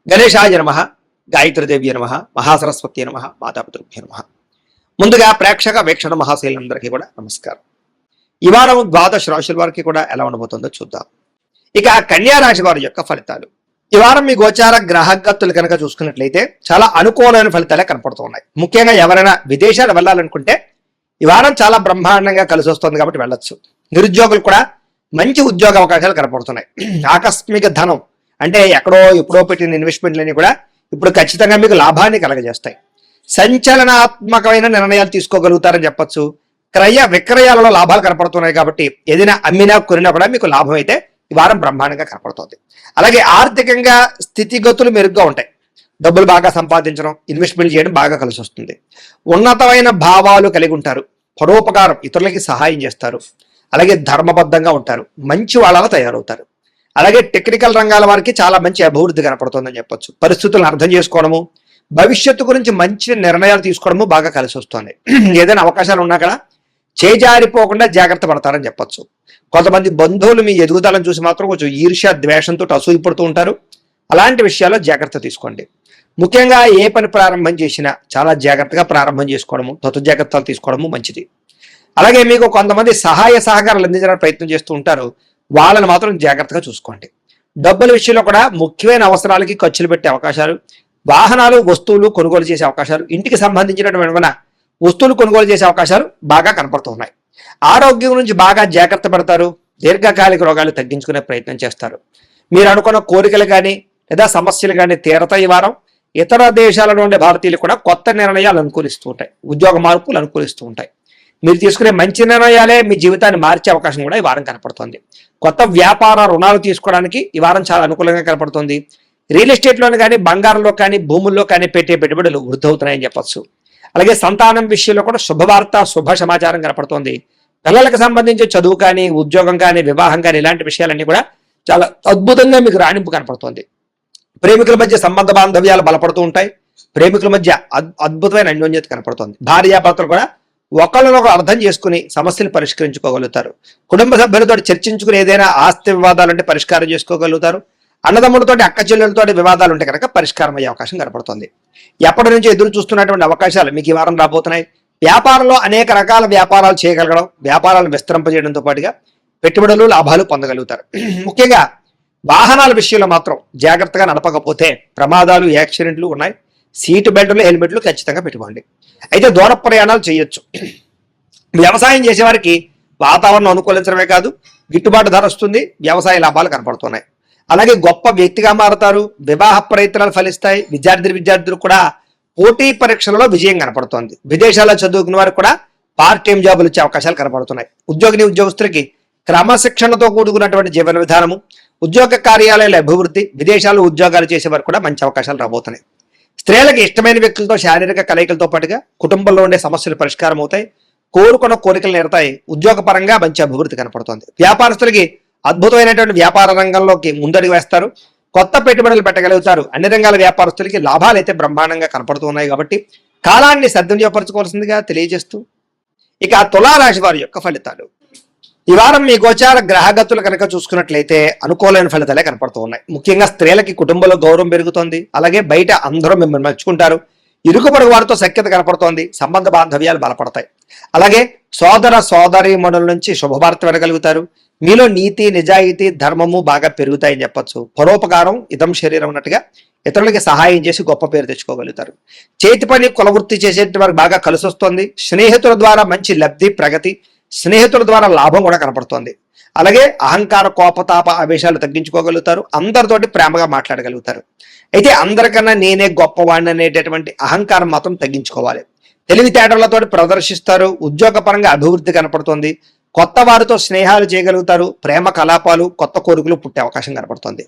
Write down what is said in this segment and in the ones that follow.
గణేశాయ నమః, గాయత్రీదేవి నమః, మహాసరస్వతి నమః, మాతాపితృభ్యో నమః. ముందుగా ప్రేక్షక వీక్షణ మహాశైలందరికీ కూడా నమస్కారం. ఈ వారం ద్వాదశ రాశుల వారికి కూడా ఎలా ఉండబోతుందో చూద్దాం. ఇక కన్యా రాశి వారి యొక్క ఫలితాలు. ఈ వారం మీ గోచార గ్రహగతులు కనుక చూసుకున్నట్లయితే చాలా అనుకూలమైన ఫలితాలే కనపడుతూ ఉన్నాయి. ముఖ్యంగా ఎవరైనా విదేశాలు వెళ్ళాలనుకుంటే ఈ వారం చాలా బ్రహ్మాండంగా కలిసి వస్తుంది కాబట్టి వెళ్ళొచ్చు. నిరుద్యోగులు కూడా మంచి ఉద్యోగ అవకాశాలు కనపడుతున్నాయి. ఆకస్మిక ధనం అంటే ఎక్కడో ఎప్పుడో పెట్టిన ఇన్వెస్ట్మెంట్లన్నీ కూడా ఇప్పుడు ఖచ్చితంగా మీకు లాభాన్ని కలగజేస్తాయి. సంచలనాత్మకమైన నిర్ణయాలు తీసుకోగలుగుతారని చెప్పొచ్చు. క్రయ విక్రయాలలో లాభాలు కనపడుతున్నాయి కాబట్టి ఏదైనా అమ్మినా కొనినా కూడా మీకు లాభం అయితే ఈ వారం బ్రహ్మాండంగా కనపడుతుంది. అలాగే ఆర్థికంగా స్థితిగతులు మెరుగ్గా ఉంటాయి. డబ్బులు బాగా సంపాదించడం, ఇన్వెస్ట్మెంట్ చేయడం బాగా కలిసి వస్తుంది. ఉన్నతమైన భావాలు కలిగి ఉంటారు. పరోపకారం, ఇతరులకి సహాయం చేస్తారు. అలాగే ధర్మబద్ధంగా ఉంటారు. మంచి వాళ్ళలా తయారవుతారు. అలాగే టెక్నికల్ రంగాల వారికి చాలా మంచి అభివృద్ధి కనపడుతుందని చెప్పొచ్చు. పరిస్థితులను అర్థం చేసుకోవడము, భవిష్యత్తు గురించి మంచి నిర్ణయాలు తీసుకోవడము బాగా కలిసి వస్తుంది. ఏదైనా అవకాశాలు ఉన్నా కూడా చేజారిపోకుండా జాగ్రత్త పడతారని చెప్పొచ్చు. కొంతమంది బంధువులు మీ ఎదుగుదలను చూసి మాత్రం కొంచెం ఈర్ష్య ద్వేషంతో అసూయపడుతూ ఉంటారు. అలాంటి విషయాల్లో జాగ్రత్త తీసుకోండి. ముఖ్యంగా ఏ పని ప్రారంభం చేసినా చాలా జాగ్రత్తగా ప్రారంభం చేసుకోవడము, జాగ్రత్తలు తీసుకోవడము మంచిది. అలాగే మీకు కొంతమంది సహాయ సహకారాలు అందించడానికి ప్రయత్నం చేస్తూ ఉంటారు. వాళ్ళని మాత్రం జాగ్రత్తగా చూసుకోండి. డబ్బుల విషయంలో కూడా ముఖ్యమైన అవసరాలకి ఖర్చులు పెట్టే అవకాశాలు, వాహనాలు వస్తువులు కొనుగోలు చేసే అవకాశాలు, ఇంటికి సంబంధించినటువంటి వస్తువులు కొనుగోలు చేసే అవకాశాలు బాగా కనపడుతున్నాయి. ఆరోగ్యం గురించి బాగా జాగ్రత్త పడతారు. దీర్ఘకాలిక రోగాలు తగ్గించుకునే ప్రయత్నం చేస్తారు. మీరు అనుకున్న కోరికలు కానీ లేదా సమస్యలు కానీ తీరతాయి. ఈ వారం ఇతర దేశాలలో ఉండే భారతీయులు కూడా కొత్త నిర్ణయాలు అనుకూలిస్తూ ఉంటాయి. ఉద్యోగ మార్పులు అనుకూలిస్తూ ఉంటాయి. మీరు తీసుకునే మంచి నిర్ణయాలే మీ జీవితాన్ని మార్చే అవకాశం కూడా ఈ వారం కనపడుతుంది. కొత్త వ్యాపార రుణాలు తీసుకోవడానికి ఈ వారం చాలా అనుకూలంగా కనపడుతుంది. రియల్ ఎస్టేట్లోని కానీ బంగారంలో కానీ భూముల్లో కానీ పెట్టే పెట్టుబడులు వృద్ధి అవుతున్నాయని చెప్పొచ్చు. అలాగే సంతానం విషయంలో కూడా శుభవార్త, శుభ సమాచారం కనపడుతుంది. పిల్లలకు సంబంధించి చదువు కానీ, ఉద్యోగం కానీ, వివాహం కానీ ఇలాంటి విషయాలన్నీ కూడా చాలా అద్భుతంగా మీకు రాణింపు కనపడుతుంది. ప్రేమికుల మధ్య సంబంధ బాంధవ్యాలు బలపడుతూ ఉంటాయి. ప్రేమికుల మధ్య అద్భుతమైన అన్యోన్యత కనపడుతుంది. భార్యాభర్తలు కూడా ఒకళ్ళనొకరు అర్థం చేసుకుని సమస్యలు పరిష్కరించుకోగలుగుతారు. కుటుంబ సభ్యులతో చర్చించుకుని ఏదైనా ఆస్తి వివాదాలు ఉంటే పరిష్కారం చేసుకోగలుగుతారు. అన్నదమ్ములతో, అక్క చెల్లెలతో వివాదాలు ఉంటే కనుక పరిష్కారం అయ్యే అవకాశం కనపడుతుంది. ఎప్పటి నుంచి ఎదురు చూస్తున్నటువంటి అవకాశాలు మీకు ఈ వారం రాబోతున్నాయి. వ్యాపారంలో అనేక రకాల వ్యాపారాలు చేయగలగడం, వ్యాపారాలను విస్తరింపజేయడంతో పాటుగా పెట్టుబడులు, లాభాలు పొందగలుగుతారు. ముఖ్యంగా వాహనాల విషయంలో మాత్రం జాగ్రత్తగా నడపకపోతే ప్రమాదాలు, యాక్సిడెంట్లు ఉన్నాయి. సీటు బెల్ట్లు, హెల్మెట్లు ఖచ్చితంగా పెట్టుకోండి. అయితే దూర ప్రయాణాలు చేయొచ్చు. వ్యవసాయం చేసేవారికి వాతావరణం అనుకూలించడమే కాదు, గిట్టుబాటు ధర వస్తుంది. వ్యవసాయ లాభాలు కనపడుతున్నాయి. అలాగే గొప్ప వ్యక్తిగా మారుతారు. వివాహ ప్రయత్నాలు ఫలిస్తాయి. విద్యార్థులు కూడా పోటీ పరీక్షలలో విజయం కనపడుతోంది. విదేశాల్లో చదువుకున్న వారికి కూడా పార్ట్ టైం జాబులు వచ్చే అవకాశాలు కనపడుతున్నాయి. ఉద్యోగస్తులకి క్రమశిక్షణతో కూడుకున్నటువంటి జీవన విధానము, ఉద్యోగ కార్యాలయాల అభివృద్ధి, విదేశాల్లో ఉద్యోగాలు చేసే వారికి కూడా మంచి అవకాశాలు రాబోతున్నాయి. స్త్రీలకు ఇష్టమైన వ్యక్తులతో శారీరక కలయికలతో పాటుగా కుటుంబంలో ఉండే సమస్యలు పరిష్కారం అవుతాయి. కోరుకున్న కోరికలు నెరతాయి. ఉద్యోగపరంగా మంచి అభివృద్ధి కనపడుతోంది. వ్యాపారస్తులకి అద్భుతమైనటువంటి వ్యాపార రంగంలోకి ముందడుగు వేస్తారు. కొత్త పెట్టుబడులు పెట్టగలుగుతారు. అన్ని రంగాల వ్యాపారస్తులకి లాభాలు అయితే బ్రహ్మాండంగా కనపడుతున్నాయి కాబట్టి కాలాన్ని సద్వినియోగపరచుకోవాల్సిందిగా తెలియజేస్తూ ఇక తులారాశి వారి యొక్క ఫలితాలు. ఈ వారం మీ గోచార గ్రహగతులు కనుక చూసుకున్నట్లయితే అనుకూలమైన ఫలితాలే కనపడుతూ ఉన్నాయి. ముఖ్యంగా స్త్రీలకి కుటుంబంలో గౌరవం పెరుగుతోంది. అలాగే బయట అందరూ మిమ్మల్ని మెచ్చుకుంటారు. ఇరుగు పొరుగు వారితో సఖ్యత కనపడుతోంది. సంబంధ బాంధవ్యాలు బలపడతాయి. అలాగే సోదర సోదరీమణుల నుంచి శుభవార్త వినగలుగుతారు. మీలో నీతి, నిజాయితీ, ధర్మము బాగా పెరుగుతాయని చెప్పొచ్చు. పరోపకారం ఇదం శరీరం అన్నట్టుగా ఇతరులకి సహాయం చేసి గొప్ప పేరు తెచ్చుకోగలుగుతారు. చేతి పని, కులవృత్తి చేసేటి వారికి బాగా కలిసి వస్తుంది. స్నేహితుల ద్వారా మంచి లబ్ధి, ప్రగతి, స్నేహితుల ద్వారా లాభం కూడా కనపడుతోంది. అలాగే అహంకార, కోపతాప ఆవేశాలు తగ్గించుకోగలుగుతారు. అందరితోటి ప్రేమగా మాట్లాడగలుగుతారు. అయితే అందరికన్నా నేనే గొప్పవాడిని అనేటటువంటి అహంకారం మాత్రం తగ్గించుకోవాలి. తెలివితేటలతో ప్రదర్శిస్తారు. ఉద్యోగపరంగా అభివృద్ధి కనపడుతుంది. కొత్త వారితో స్నేహాలు చేయగలుగుతారు. ప్రేమ కలాపాలు, కొత్త కోరికలు పుట్టే అవకాశం కనపడుతుంది.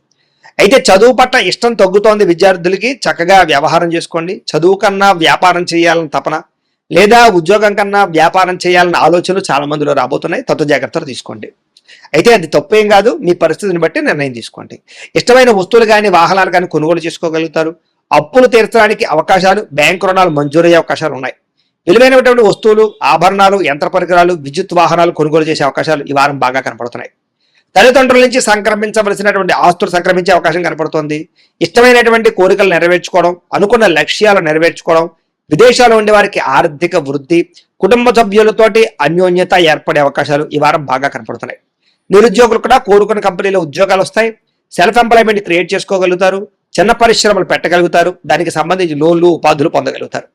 అయితే చదువు పట్ల ఇష్టం తగ్గుతోంది. విద్యార్థులకి చక్కగా వ్యవహారం చేసుకోండి. చదువు కన్నా వ్యాపారం చేయాలని తపన, లేదా ఉద్యోగం కన్నా వ్యాపారం చేయాలన్న ఆలోచనలు చాలా మందిలో రాబోతున్నాయి. జాగ్రత్తలు తీసుకోండి. అయితే అది తప్పేం కాదు. మీ పరిస్థితిని బట్టి నిర్ణయం తీసుకోండి. ఇష్టమైన వస్తువులు కానీ, వాహనాలు కానీ కొనుగోలు చేసుకోగలుగుతారు. అప్పులు తీర్చడానికి అవకాశాలు, బ్యాంకు రుణాలు మంజూరయ్యే అవకాశాలు ఉన్నాయి. విలువైనటువంటి వస్తువులు, ఆభరణాలు, యంత్ర పరికరాలు, విద్యుత్ వాహనాలు కొనుగోలు చేసే అవకాశాలు ఈ వారం బాగా కనపడుతున్నాయి. తల్లిదండ్రుల నుంచి సంక్రమించవలసినటువంటి ఆస్తులు సంక్రమించే అవకాశం కనపడుతోంది. ఇష్టమైనటువంటి కోరికలు నెరవేర్చుకోవడం, అనుకున్న లక్ష్యాలు నెరవేర్చుకోవడం, విదేశాల్లో ఉండే వారికి ఆర్థిక వృద్ధి, కుటుంబ సభ్యులతోటి అన్యోన్యత ఏర్పడే అవకాశాలు ఈ వారం బాగా కనపడుతున్నాయి. నిరుద్యోగులు కూడా కోరుకున్న కంపెనీలో ఉద్యోగాలు వస్తాయి. సెల్ఫ్ ఎంప్లాయ్మెంట్ క్రియేట్ చేసుకోగలుగుతారు. చిన్న పరిశ్రమలు పెట్టగలుగుతారు. దానికి సంబంధించి లోన్లు, ఉపాధులు పొందగలుగుతారు.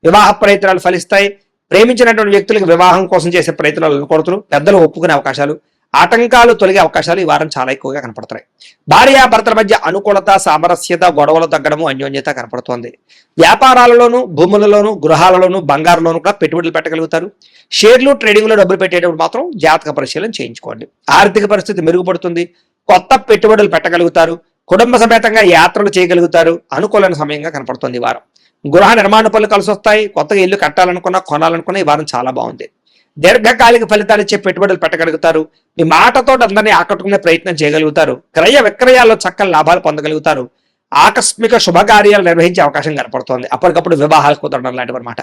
వివాహ ప్రయత్నాలు ఫలిస్తాయి. ప్రేమించినటువంటి వ్యక్తులకు వివాహం కోసం చేసే ప్రయత్నాలు అనుకూడతారు. పెద్దలు ఒప్పుకునే అవకాశాలు, ఆటంకాలు తొలగే అవకాశాలు ఈ వారం చాలా ఎక్కువగా కనపడుతున్నాయి. భార్యాభర్తల మధ్య అనుకూలత, సామరస్యత, గొడవలు తగ్గడము, అన్యోన్యత కనపడుతోంది. వ్యాపారాలలోను, భూములలోను, గృహాలలోను, బంగారులోను కూడా పెట్టుబడులు పెట్టగలుగుతారు. షేర్లు, ట్రేడింగ్ లో డబ్బులు పెట్టేటప్పుడు మాత్రం జాతక పరిశీలన చేయించుకోండి. ఆర్థిక పరిస్థితి మెరుగుపడుతుంది. కొత్త పెట్టుబడులు పెట్టగలుగుతారు. కుటుంబ సమేతంగా యాత్రలు చేయగలుగుతారు. అనుకూలమైన సమయంగా కనపడుతుంది ఈ వారం. గృహ నిర్మాణ పనులు కలిసి వస్తాయి. కొత్తగా ఇల్లు కట్టాలనుకున్నా, కొనాలనుకున్నా ఈ వారం చాలా బాగుంది. దీర్ఘకాలిక ఫలితాలు ఇచ్చే పెట్టుబడులు పెట్టగలుగుతారు. మీ మాటతో అందరినీ ఆకట్టుకునే ప్రయత్నం చేయగలుగుతారు. క్రయ విక్రయాల్లో చక్కని లాభాలు పొందగలుగుతారు. ఆకస్మిక శుభకార్యాలు నిర్వహించే అవకాశం కనపడుతోంది. అప్పటికప్పుడు వివాహాలు కుదరడం లాంటివి అనమాట.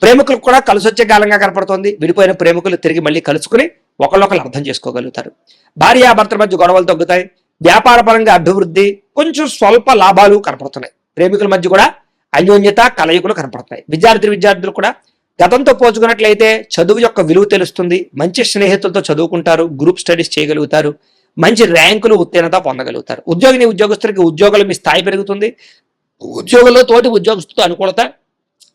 ప్రేమికులకు కూడా కలిసి వచ్చే కాలంగా కనపడుతోంది. విడిపోయిన ప్రేమికులు తిరిగి మళ్ళీ కలుసుకుని ఒకళ్ళొకళ్ళు అర్థం చేసుకోగలుగుతారు. భార్యాభర్తల మధ్య గొడవలు తగ్గుతాయి. వ్యాపార పరంగా అభివృద్ధి, కొంచెం స్వల్ప లాభాలు కనపడుతున్నాయి. ప్రేమికుల మధ్య కూడా అన్యోన్యత, కలయికలు కనపడుతున్నాయి. విద్యార్థులు కూడా గతంతో పోల్చుకున్నట్లయితే చదువు యొక్క విలువ తెలుస్తుంది. మంచి స్నేహితులతో చదువుకుంటారు. గ్రూప్ స్టడీస్ చేయగలుగుతారు. మంచి ర్యాంకులు, ఉత్తీర్ణత పొందగలుగుతారు. ఉద్యోగస్తులకి ఉద్యోగాలు మీ స్థాయి పెరుగుతుంది. ఉద్యోగంలో తోటి ఉద్యోగస్తులతో అనుకూలత,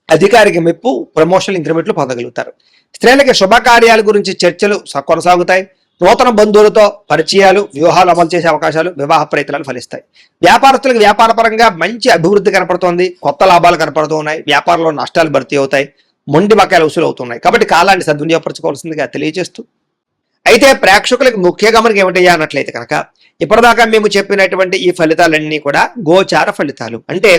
అధికారికి మెప్పు, ప్రమోషన్, ఇంక్రిమెంట్లు పొందగలుగుతారు. స్త్రీలకి శుభకార్యాల గురించి చర్చలు కొనసాగుతాయి. నూతన బంధువులతో పరిచయాలు, వ్యూహాలు అమలు చేసే అవకాశాలు, వివాహ ప్రయత్నాలు ఫలిస్తాయి. వ్యాపారస్తులకు వ్యాపార పరంగా మంచి అభివృద్ధి కనపడుతోంది. కొత్త లాభాలు కనపడుతూ ఉన్నాయి. వ్యాపారంలో నష్టాలు భర్తీ అవుతాయి. మొండి బకాయిలు వసూలు అవుతున్నాయి. కాబట్టి కాలాన్ని సద్వినియోగపరచుకోవాల్సిందిగా తెలియజేస్తూ, అయితే ప్రేక్షకులకు ముఖ్య గమనిక ఏమిటయ్యా అన్నట్లయితే కనుక, ఇప్పటిదాకా మేము చెప్పినటువంటి ఈ ఫలితాలన్నీ కూడా గోచార ఫలితాలు. అంటే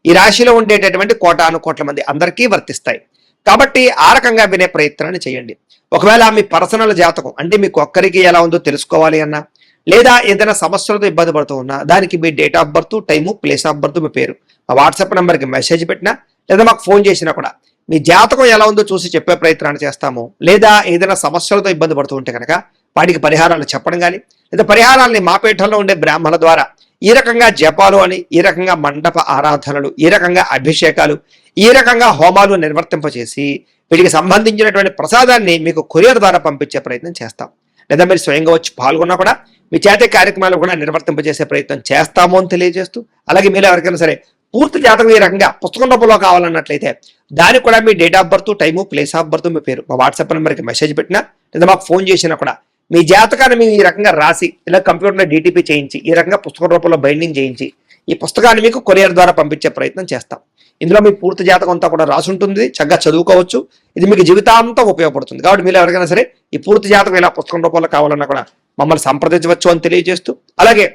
ఈ రాశిలో ఉండేటటువంటి కోటాను కోట్ల మంది అందరికీ వర్తిస్తాయి. కాబట్టి ఆ రకంగా వినే ప్రయత్నాన్ని చేయండి. ఒకవేళ మీ పర్సనల్ జాతకం అంటే మీకు ఒక్కరికి ఎలా ఉందో తెలుసుకోవాలి అన్నా, లేదా ఏదైనా సమస్యలతో ఇబ్బంది పడుతూ ఉన్నా, దానికి మీ date of birth, time, place of birth, మీ పేరు మా వాట్సాప్ నెంబర్కి మెసేజ్ పెట్టినా, లేదా మాకు ఫోన్ చేసినా కూడా మీ జాతకం ఎలా ఉందో చూసి చెప్పే ప్రయత్నాన్ని చేస్తాము. లేదా ఏదైనా సమస్యలతో ఇబ్బంది పడుతూ ఉంటే కనుక వాటికి పరిహారాలు చెప్పడం కానీ, లేదా పరిహారాలని మా పీఠంలో ఉండే బ్రాహ్మణుల ద్వారా ఈ రకంగా జపాలు అని, ఈ రకంగా మండప ఆరాధనలు, ఈ రకంగా అభిషేకాలు, ఈ రకంగా హోమాలు నిర్వర్తింపచేసి వీటికి సంబంధించినటువంటి ప్రసాదాన్ని మీకు కొరియర్ ద్వారా పంపించే ప్రయత్నం చేస్తాం. లేదా మీరు స్వయంగా వచ్చి పాల్గొన్నా కూడా మీ చేతి కార్యక్రమాలు కూడా నిర్వర్తింపజేసే ప్రయత్నం చేస్తాము అని తెలియజేస్తూ, అలాగే మీరు ఎవరికైనా సరే పూర్తి జాతకం ఈ రకంగా పుస్తకం రూపంలో కావాలన్నట్లయితే దానికి కూడా మీ date of birth, time, place of birth, మీ పేరు మా వాట్సాప్ నెంబర్కి మెసేజ్ పెట్టినా, లేదా మాకు ఫోన్ చేసినా కూడా మీ జాతకాన్ని మేము ఈ రకంగా రాసి, ఇలా కంప్యూటర్లో DTP చేయించి, ఈ రకంగా పుస్తకం రూపంలో బైండింగ్ చేయించి ఈ పుస్తకాన్ని మీకు కొరియర్ ద్వారా పంపించే ప్రయత్నం చేస్తాం. ఇందులో మీ పూర్తి జాతకం అంతా కూడా రాసి ఉంటుంది. చక్కగా చదువుకోవచ్చు. ఇది మీకు జీవితాంతం ఉపయోగపడుతుంది. కాబట్టి మీరు ఎవరికైనా సరే ఈ పూర్తి జాతకం ఇలా పుస్తకం రూపంలో కావాలన్నా కూడా మమ్మల్ని సంప్రదించవచ్చు అని తెలియజేస్తూ, అలాగే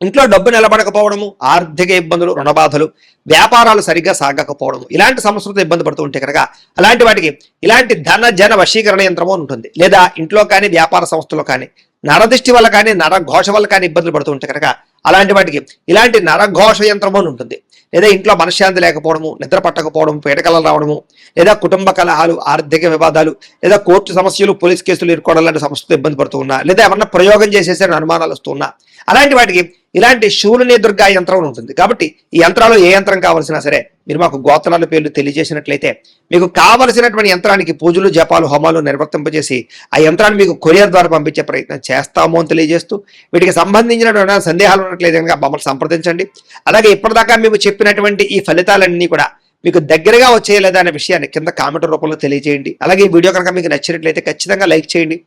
ఇంట్లో డబ్బు నిలబడకపోవడము, ఆర్థిక ఇబ్బందులు, రుణబాధలు, వ్యాపారాలు సరిగ్గా సాగకపోవడము, ఇలాంటి సమస్యలతో ఇబ్బంది పడుతూ ఉంటే కనుక అలాంటి వాటికి ఇలాంటి ధన జన వశీకరణ యంత్రము ఉంటుంది. లేదా ఇంట్లో కానీ వ్యాపార సంస్థలో కానీ నరదృష్టి వల్ల కానీ నరఘోష వల్ల కానీ ఇబ్బందులు పడుతూ ఉంటే కనుక అలాంటి వాటికి ఇలాంటి నరఘోష యంత్రము అని ఉంటుంది. లేదా ఇంట్లో మనశ్శాంతి లేకపోవడము, నిద్ర పట్టకపోవడము, పీడకలలు రావడము, లేదా కుటుంబ కలహాలు, ఆర్థిక వివాదాలు, లేదా కోర్టు సమస్యలు, పోలీస్ కేసులు ఇరుకోవడం లాంటి సమస్యలతో ఇబ్బంది పడుతూ ఉన్నా, లేదా ఎవరన్నా ప్రయోగం చేసేసే అనుమానాలు వస్తూ ఉన్నా, అలాంటి వాటికి ఇలాంటి శూలిని దుర్గా యంత్రం ఉంటుంది. కాబట్టి ఈ యంత్రాలు ఏ యంత్రం కావాల్సినా సరే మీరు మాకు గోత్రాల పేర్లు తెలియజేసినట్లయితే మీకు కావలసినటువంటి యంత్రానికి పూజలు, జపాలు, హోమాలు నిర్వర్తింపజేసి ఆ యంత్రాన్ని మీకు కొరియర్ ద్వారా పంపించే ప్రయత్నం చేస్తాము అని తెలియజేస్తూ, వీటికి సంబంధించినటువంటి సందేహాలు ఉన్నట్లయితే కనుక మమ్మల్ని సంప్రదించండి. అలాగే ఇప్పటిదాకా మేము చెప్పినటువంటి ఈ ఫలితాలన్నీ కూడా మీకు దగ్గరగా వచ్చేయలేదా అనే విషయాన్ని కింద కామెంట్ రూపంలో తెలియజేయండి. అలాగే ఈ వీడియో కనుక మీకు నచ్చినట్లయితే ఖచ్చితంగా లైక్ చేయండి,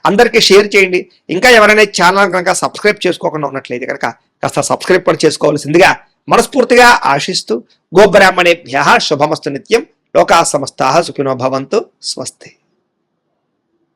అందరికీ షేర్ చేయండి. ఇంకా ఎవరైనా ఛానల్ కనుక సబ్స్క్రైబ్ చేసుకోకుండా ఉన్నట్లయితే కనుక కాస్త సబ్స్క్రైబ్ కూడా చేసుకోవాల్సిందిగా మనస్ఫూర్తిగా ఆశిస్తూ, గోబ్రాహ్మణేభ్యః శుభమస్తు నిత్యం, లోకాః సమస్తాః సుఖినో భవంతు, స్వస్తి.